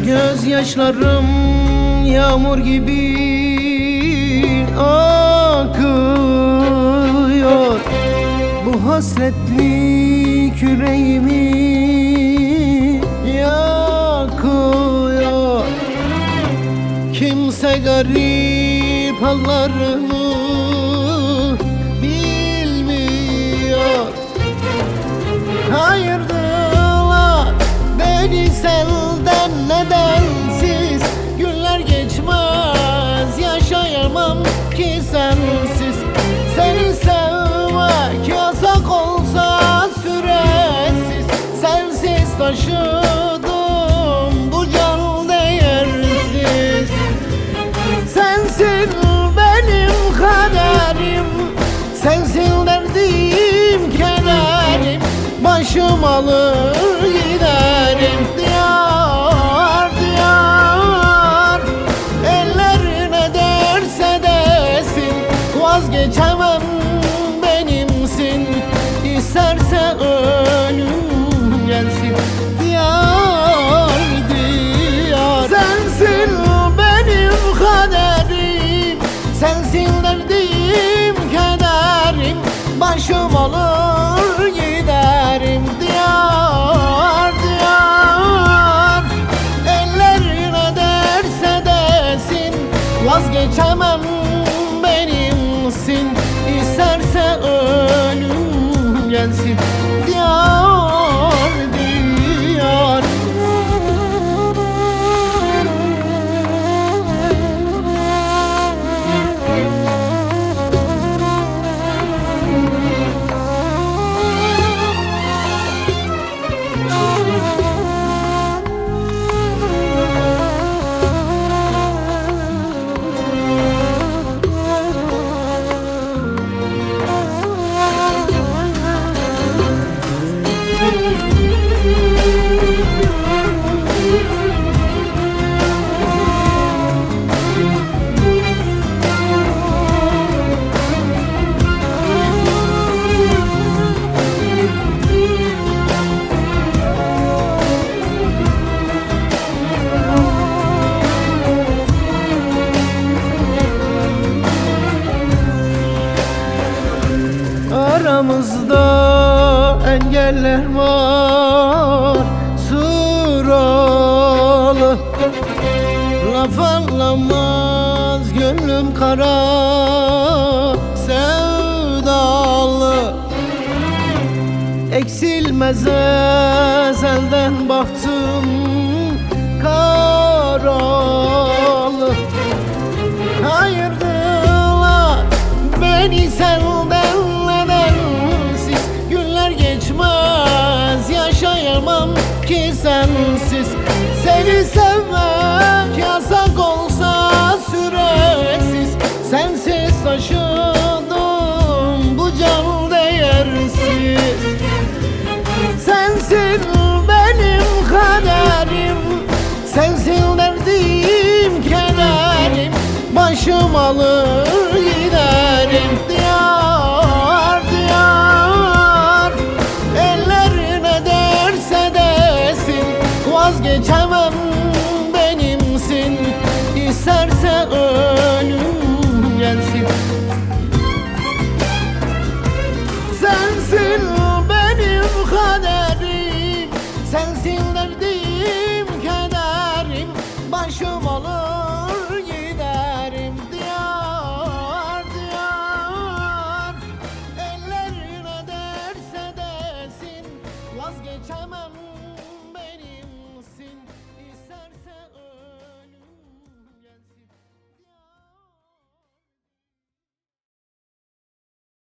Gözyaşlarım yağmur gibi akıyor. Bu hasretlik yüreğimi yakıyor. Kimse garip hallarımı bilmiyor. Ayırdılar beni senden, nedensiz. Günler geçmez, yaşayamam ki sensiz. Seni sevmek yasak olsa süresiz. Sensiz taşıdım bu can değersiz. Sensin benim kaderim, sensin derdim kederim. Başım alır giderim diyar diyar. Ellerine derse desin, vazgeçemem benimsin. İsterse ölüm gelsin diyar diyar. Sensin benim kaderim, sensin derdim kederim. Başım alır giderim diyar diyar. Ellerine derse desin, vazgeçemem benimsin. İsterse ölüm gelsin diyar diyar. Aramızda engeller var sıralı. Laf anlamaz gönlüm kara sevdalı. Eksilmez ezelden bahtım karalı. Ayırdılar beni senden, nedensiz. Günler geçmez, yaşayamam ki sensiz. Seni sevmek yasak olsa süresiz. Sensiz taşıdım bu can değersiz. Sensin benim kaderim, sensin derdim kederim. Başım alır giderim diyar diyar. Ellerine derse desin, vazgeçemem benimsin. İsterse ölüm gelsin